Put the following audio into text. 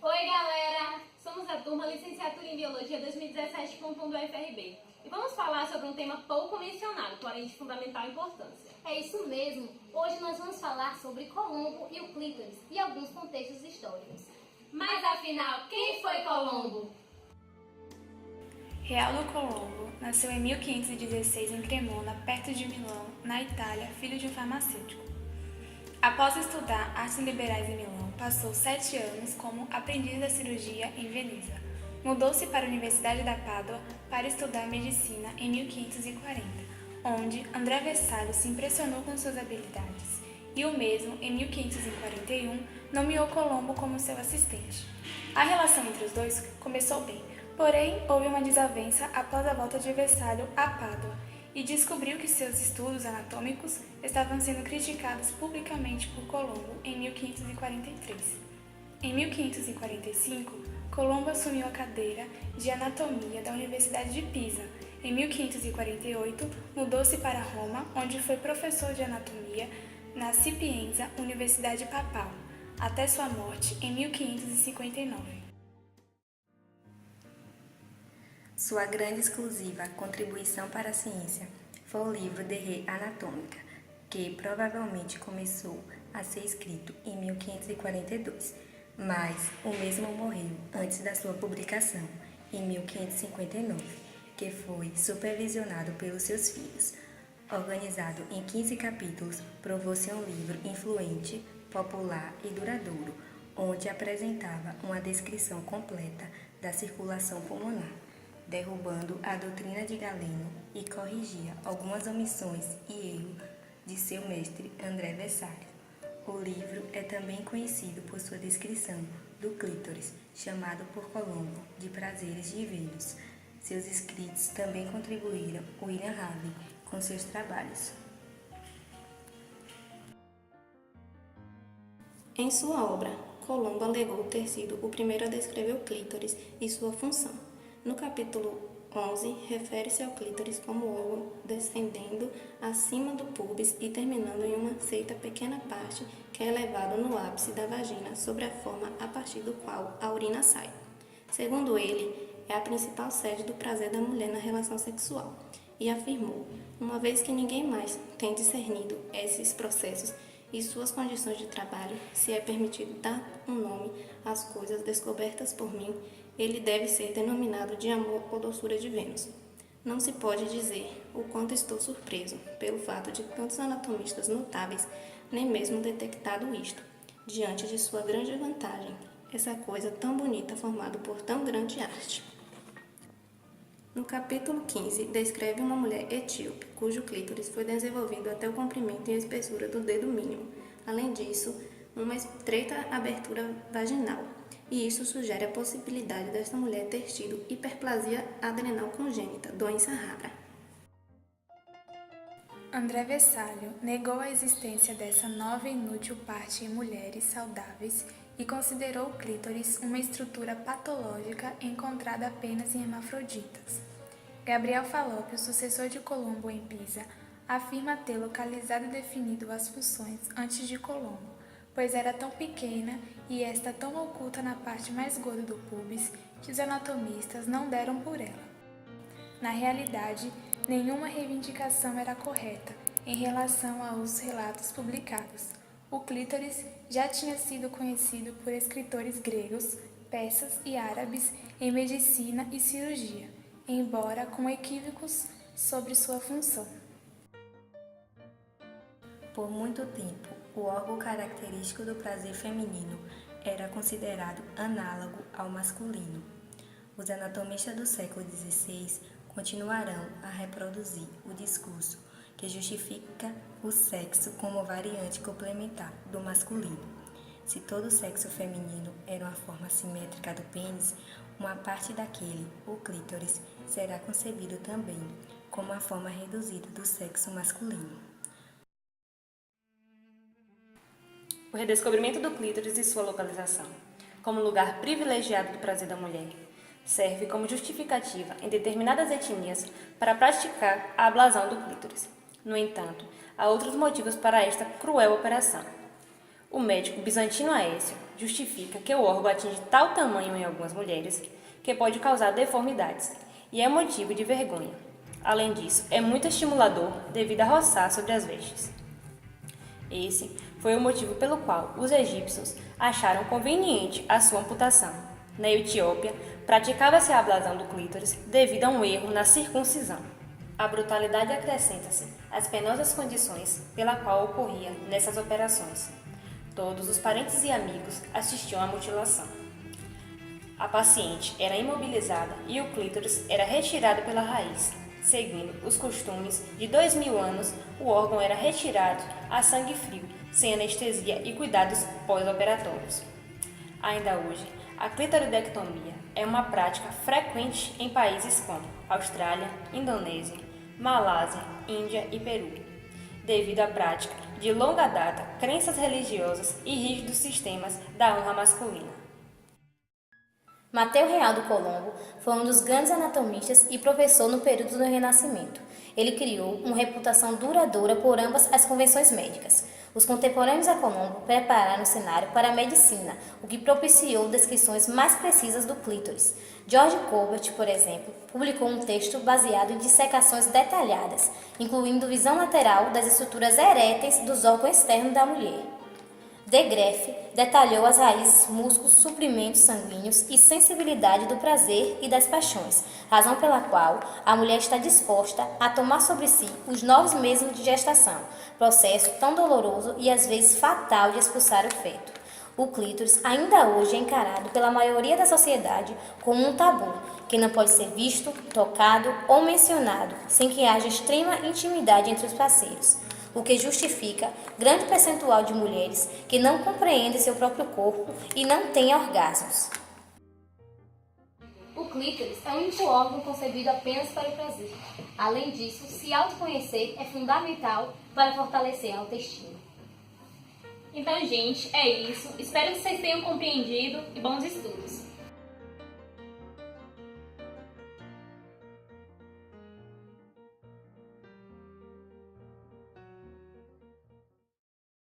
Oi, galera! Somos a turma Licenciatura em Biologia 2017.1 do UFRB e vamos falar sobre um tema pouco mencionado, porém de fundamental importância. É isso mesmo! Hoje nós vamos falar sobre Colombo e o clítoris e alguns contextos históricos. Mas afinal, quem foi Colombo? Realdo Colombo nasceu em 1516 em Cremona, perto de Milão, na Itália, filho de um farmacêutico. Após estudar artes liberais em Milão, passou 7 anos como aprendiz da cirurgia em Veneza. Mudou-se para a Universidade da Pádua para estudar medicina em 1540, onde André Vessalio se impressionou com suas habilidades e o mesmo, em 1541, nomeou Colombo como seu assistente. A relação entre os dois começou bem, porém houve uma desavença após a volta de Vessalio a Pádua e descobriu que seus estudos anatômicos estavam sendo criticados publicamente por Colombo em 1543. Em 1545, Colombo assumiu a cadeira de anatomia da Universidade de Pisa. Em 1548, mudou-se para Roma, onde foi professor de anatomia na Sapienza Universidade Papal, até sua morte em 1559. Sua grande exclusiva contribuição para a ciência foi o livro De Re Anatomica, que provavelmente começou a ser escrito em 1542, mas o mesmo morreu antes da sua publicação, em 1559, que foi supervisionado pelos seus filhos. Organizado em 15 capítulos, provou-se um livro influente, popular e duradouro, onde apresentava uma descrição completa da circulação pulmonar, derrubando a doutrina de Galeno e corrigia algumas omissões e erros de seu mestre André Vessalio. O livro é também conhecido por sua descrição do clítoris, chamado por Colombo de prazeres de Vênus. Seus escritos também contribuíram William Harvey com seus trabalhos. Em sua obra, Colombo alegou ter sido o primeiro a descrever o clítoris e sua função. No capítulo 11, refere-se ao clítoris como órgão descendendo acima do púbis e terminando em uma seita pequena parte que é elevado no ápice da vagina sobre a forma a partir do qual a urina sai. Segundo ele, é a principal sede do prazer da mulher na relação sexual e afirmou, uma vez que ninguém mais tem discernido esses processos e suas condições de trabalho, se é permitido dar um nome às coisas descobertas por mim, ele deve ser denominado de amor ou doçura de Vênus. Não se pode dizer o quanto estou surpreso pelo fato de tantos anatomistas notáveis nem mesmo detectado isto, diante de sua grande vantagem, essa coisa tão bonita formada por tão grande arte. No capítulo 15, descreve uma mulher etíope, cujo clítoris foi desenvolvido até o comprimento e espessura do dedo mínimo. Além disso, uma estreita abertura vaginal. E isso sugere a possibilidade desta mulher ter tido hiperplasia adrenal congênita, doença rara. André Vessalio negou a existência dessa nova e inútil parte em mulheres saudáveis e considerou o clítoris uma estrutura patológica encontrada apenas em hermafroditas. Gabriel Falloppio, sucessor de Colombo em Pisa, afirma ter localizado e definido as funções antes de Colombo, pois era tão pequena e esta tão oculta na parte mais gorda do púbis que os anatomistas não deram por ela. Na realidade, nenhuma reivindicação era correta em relação aos relatos publicados. O clítoris já tinha sido conhecido por escritores gregos, persas e árabes em medicina e cirurgia, embora com equívocos sobre sua função. Por muito tempo, o órgão característico do prazer feminino era considerado análogo ao masculino. Os anatomistas do século XVI continuarão a reproduzir o discurso que justifica o sexo como variante complementar do masculino. Se todo o sexo feminino era uma forma simétrica do pênis, uma parte daquele, o clítoris, será concebido também como a forma reduzida do sexo masculino. O redescobrimento do clítoris e sua localização, como lugar privilegiado do prazer da mulher, serve como justificativa em determinadas etnias para praticar a ablação do clítoris. No entanto, há outros motivos para esta cruel operação. O médico bizantino Aécio justifica que o órgão atinge tal tamanho em algumas mulheres que pode causar deformidades e é motivo de vergonha. Além disso, é muito estimulador devido a roçar sobre as vestes. Esse foi o motivo pelo qual os egípcios acharam conveniente a sua amputação. Na Etiópia, praticava-se a ablação do clítoris devido a um erro na circuncisão. A brutalidade acrescenta-se às penosas condições pela qual ocorria nessas operações. Todos os parentes e amigos assistiam à mutilação. A paciente era imobilizada e o clítoris era retirado pela raiz. Seguindo os costumes de 2000 anos, o órgão era retirado a sangue frio, sem anestesia e cuidados pós-operatórios. Ainda hoje, a clitoridectomia é uma prática frequente em países como Austrália, Indonésia, Malásia, Índia e Peru, devido à prática de longa data, crenças religiosas e rígidos sistemas da honra masculina. Mateu Real do Colombo foi um dos grandes anatomistas e professor no período do Renascimento. Ele criou uma reputação duradoura por ambas as convenções médicas. Os contemporâneos a Colombo prepararam o cenário para a medicina, o que propiciou descrições mais precisas do clítoris. George Colbert, por exemplo, publicou um texto baseado em dissecações detalhadas, incluindo visão lateral das estruturas eréteis dos órgãos externos da mulher. De Graeff detalhou as raízes, músculos, suprimentos sanguíneos e sensibilidade do prazer e das paixões, razão pela qual a mulher está disposta a tomar sobre si os 9 meses de gestação, processo tão doloroso e às vezes fatal de expulsar o feto. O clítoris ainda hoje é encarado pela maioria da sociedade como um tabu, que não pode ser visto, tocado ou mencionado sem que haja extrema intimidade entre os parceiros, o que justifica grande percentual de mulheres que não compreendem seu próprio corpo e não têm orgasmos. O clítoris é o único órgão concebido apenas para o prazer. Além disso, se autoconhecer é fundamental para fortalecer a autoestima. Então, gente, é isso. Espero que vocês tenham compreendido e bons estudos.